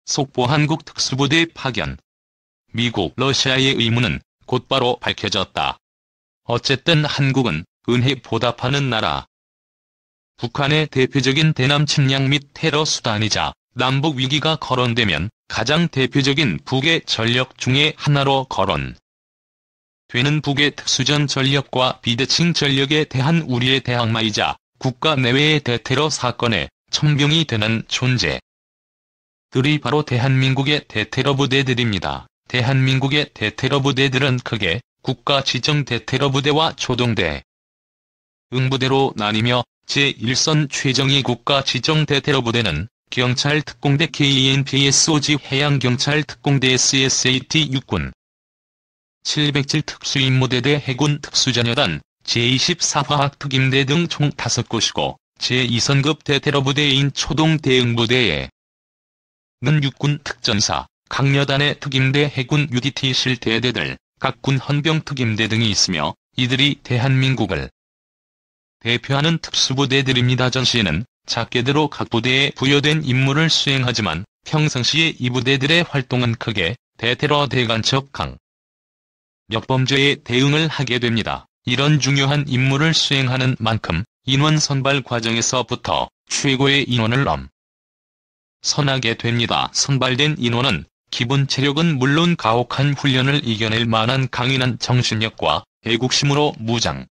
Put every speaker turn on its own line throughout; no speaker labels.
속보 한국 특수부대 파견. 미국, 러시아의 의무는 곧바로 밝혀졌다. 어쨌든 한국은 은혜 보답하는 나라. 북한의 대표적인 대남 침략 및 테러 수단이자 남북 위기가 거론되면 가장 대표적인 북의 전력 중의 하나로 거론 되는 북의 특수전 전력과 비대칭 전력에 대한 우리의 대항마이자 국가 내외의 대테러 사건의 첨병이 되는 존재들이 바로 대한민국의 대테러 부대들입니다. 대한민국의 대테러 부대들은 크게 국가 지정 대테러 부대와 초동대, 응부대로 나뉘며 제1선 최정예 국가 지정 대테러 부대는 경찰 특공대 KNPSOG 해양경찰 특공대 SSAT 육군 707 특수임무대대 해군 특수전여단 제24화학특임대 등 총 5곳이고 제2선급 대테러 부대인 초동대응부대에 는 육군 특전사, 강여단의 특임대 해군 UDT 실대대들, 각군 헌병 특임대 등이 있으며 이들이 대한민국을 대표하는 특수부대들입니다. 전시에는 작게대로 각 부대에 부여된 임무를 수행하지만 평상시에 이 부대들의 활동은 크게 대테러 대간첩 강력범죄에 대응을 하게 됩니다. 이런 중요한 임무를 수행하는 만큼 인원 선발 과정에서부터 최고의 인원을 선하게 됩니다. 선발된 인원은 기본 체력은 물론 가혹한 훈련을 이겨낼 만한 강인한 정신력과 애국심으로 무장을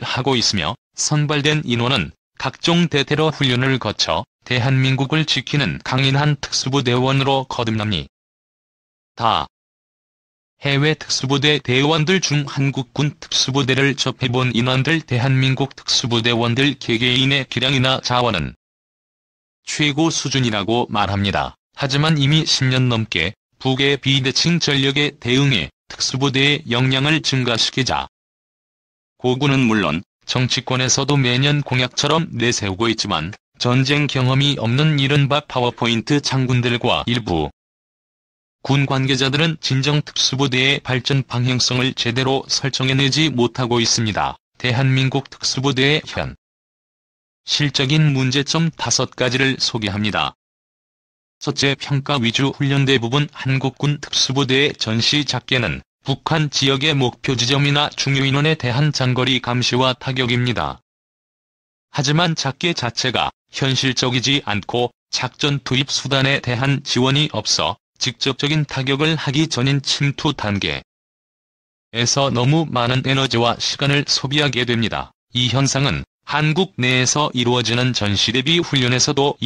하고 있으며 선발된 인원은 각종 대테러 훈련을 거쳐 대한민국을 지키는 강인한 특수부대원으로 거듭납니다. 해외 특수부대 대원들 중 한국군 특수부대를 접해본 인원들 대한민국 특수부대원들 개개인의 기량이나 자원은 최고 수준이라고 말합니다. 하지만 이미 10년 넘게 북의 비대칭 전력에 대응해 특수부대의 역량을 증가시키자 고군은 물론 정치권에서도 매년 공약처럼 내세우고 있지만 전쟁 경험이 없는 이른바 파워포인트 장군들과 일부 군 관계자들은 진정 특수부대의 발전 방향성을 제대로 설정해내지 못하고 있습니다. 대한민국 특수부대의 현 실적인 문제점 5가지를 소개합니다. 첫째, 평가 위주 훈련. 대부분 한국군 특수부대의 전시 작계는 북한 지역의 목표 지점이나 중요 인원에 대한 장거리 감시와 타격입니다. 하지만 작계 자체가 현실적이지 않고 작전 투입 수단에 대한 지원이 없어 직접적인 타격을 하기 전인 침투 단계에서 너무 많은 에너지와 시간을 소비하게 됩니다. 이 현상은 한국 내에서 이루어지는 전시 대비 훈련에서도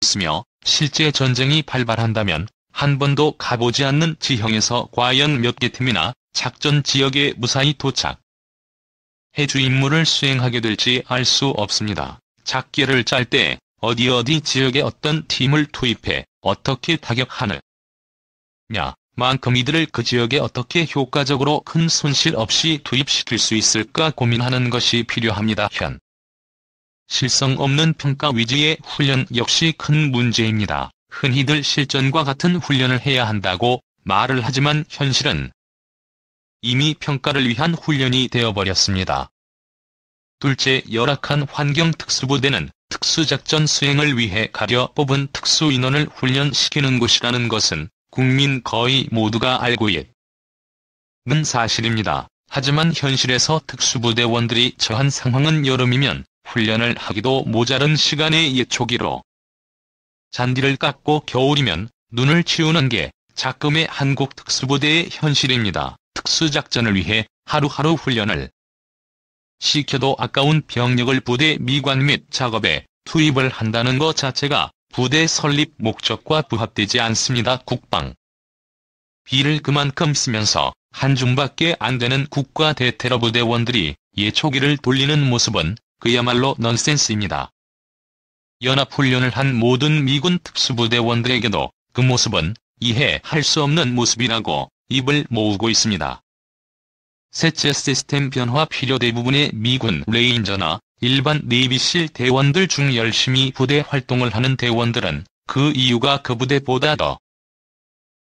있으며 실제 전쟁이 발발한다면 한 번도 가보지 않는 지형에서 과연 몇 개 팀이나 작전 지역에 무사히 도착해 주 임무를 수행하게 될지 알 수 없습니다. 작계를 짤 때 어디 지역에 어떤 팀을 투입해 어떻게 타격하느냐 만큼 이들을 그 지역에 어떻게 효과적으로 큰 손실 없이 투입시킬 수 있을까 고민하는 것이 필요합니다. 실성 없는 평가 위주의 훈련 역시 큰 문제입니다. 흔히들 실전과 같은 훈련을 해야 한다고 말을 하지만 현실은 이미 평가를 위한 훈련이 되어버렸습니다. 둘째, 열악한 환경. 특수부대는 특수작전 수행을 위해 가려 뽑은 특수인원을 훈련시키는 곳이라는 것은 국민 거의 모두가 알고 있는 사실입니다. 하지만 현실에서 특수부대원들이 처한 상황은 여름이면 훈련을 하기도 모자른 시간에 예초기로 잔디를 깎고 겨울이면 눈을 치우는 게 작금의 한국 특수부대의 현실입니다. 특수작전을 위해 하루하루 훈련을 시켜도 아까운 병력을 부대 미관 및 작업에 투입을 한다는 것 자체가 부대 설립 목적과 부합되지 않습니다. 국방비를 그만큼 쓰면서 한줌밖에 안 되는 국가 대테러 부대원들이 예초기를 돌리는 모습은 그야말로 넌센스입니다. 연합훈련을 한 모든 미군 특수부대원들에게도 그 모습은 이해할 수 없는 모습이라고 입을 모으고 있습니다. 셋째, 시스템 변화 필요. 대부분의 미군 레인저나 일반 네이비실 대원들 중 열심히 부대 활동을 하는 대원들은 그 이유가 그 부대보다 더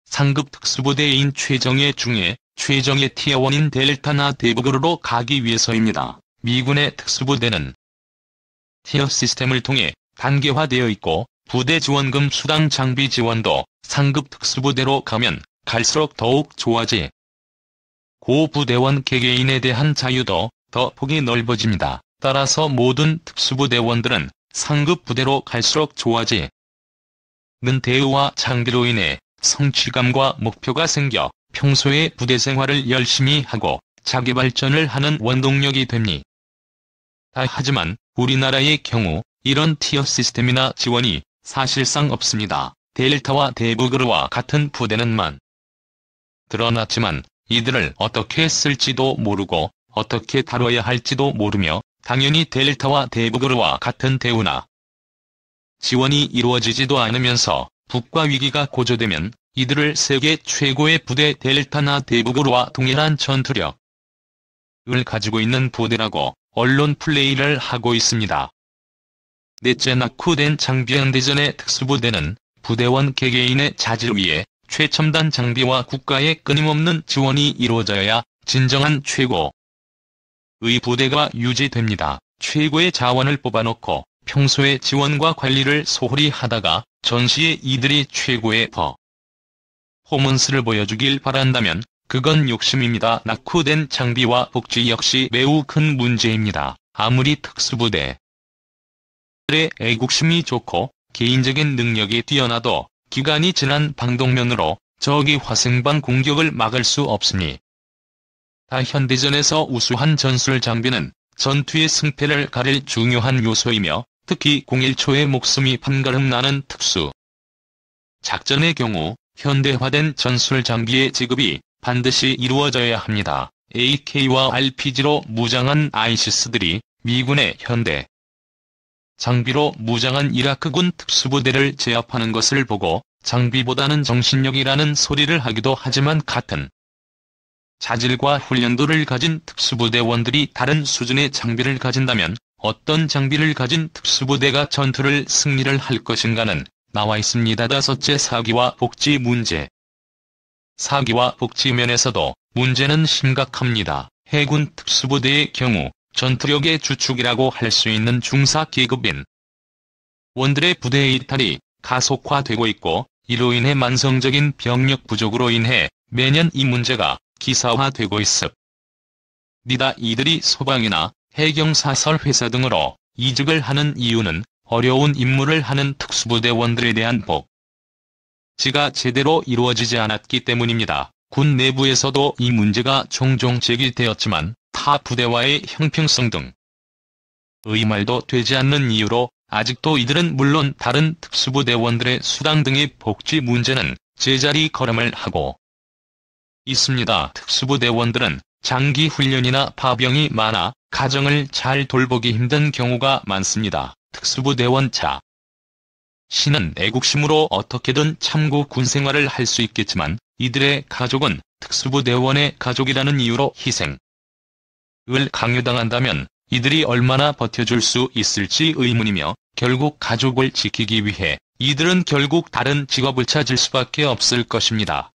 상급 특수부대인 최정예 중에 최정예 티어1인 델타나 대북으로 가기 위해서입니다. 미군의 특수부대는 티어 시스템을 통해 단계화되어 있고 부대 지원금 수당 장비 지원도 상급 특수부대로 가면 갈수록 더욱 좋아지. 고부대원 개개인에 대한 자유도 더 폭이 넓어집니다. 따라서 모든 특수부대원들은 상급 부대로 갈수록 좋아지. 는 대우와 장비로 인해 성취감과 목표가 생겨 평소에 부대 생활을 열심히 하고 자기 발전을 하는 원동력이 됩니다. 하지만 우리나라의 경우 이런 티어 시스템이나 지원이 사실상 없습니다. 델타와 대북으로와 같은 부대는만 드러났지만 이들을 어떻게 쓸지도 모르고 어떻게 다뤄야 할지도 모르며 당연히 델타와 대북으로와 같은 대우나 지원이 이루어지지도 않으면서 국가 위기가 고조되면 이들을 세계 최고의 부대 델타나 대북으로와 동일한 전투력을 가지고 있는 부대라고 언론 플레이를 하고 있습니다. 넷째, 낙후된 장비현 대전의 특수부대는 부대원 개개인의 자질 위에 최첨단 장비와 국가의 끊임없는 지원이 이루어져야 진정한 최고의 부대가 유지됩니다. 최고의 자원을 뽑아놓고 평소에 지원과 관리를 소홀히 하다가 전시에 이들이 최고의 퍼포먼스를 보여주길 바란다면 그건 욕심입니다. 낙후된 장비와 복지 역시 매우 큰 문제입니다. 아무리 특수부대들의 애국심이 좋고 개인적인 능력이 뛰어나도 기간이 지난 방독면으로 적이 화생방 공격을 막을 수 없으니 현대전에서 우수한 전술 장비는 전투의 승패를 가릴 중요한 요소이며 특히 0.1초의 목숨이 판가름 나는 특수 작전의 경우 현대화된 전술 장비의 지급이 반드시 이루어져야 합니다. AK와 RPG로 무장한 아이시스들이 미군의 현대 장비로 무장한 이라크군 특수부대를 제압하는 것을 보고 장비보다는 정신력이라는 소리를 하기도 하지만 같은 자질과 훈련도를 가진 특수부대원들이 다른 수준의 장비를 가진다면 어떤 장비를 가진 특수부대가 전투를 승리를 할 것인가는 나와 있습니다. 다섯째, 사기와 복지 문제. 사기와 복지 면에서도 문제는 심각합니다. 해군 특수부대의 경우 전투력의 주축이라고 할 수 있는 중사 계급인 원들의 부대 이탈이 가속화되고 있고 이로 인해 만성적인 병력 부족으로 인해 매년 이 문제가 기사화되고 있습니다. 이들이 소방이나 해경사설 회사 등으로 이직을 하는 이유는 어려운 임무를 하는 특수부대원들에 대한 복지가 제대로 이루어지지 않았기 때문입니다. 군 내부에서도 이 문제가 종종 제기되었지만 타 부대와의 형평성 등의 말도 되지 않는 이유로 아직도 이들은 물론 다른 특수부대원들의 수당 등의 복지 문제는 제자리 걸음을 하고 있습니다. 특수부대원들은 장기 훈련이나 파병이 많아 가정을 잘 돌보기 힘든 경우가 많습니다. 특수부대원 자신은 애국심으로 어떻게든 참고 군생활을 할 수 있겠지만 이들의 가족은 특수부대원의 가족이라는 이유로 희생을 강요당한다면 이들이 얼마나 버텨줄 수 있을지 의문이며 결국 가족을 지키기 위해 이들은 결국 다른 직업을 찾을 수밖에 없을 것입니다.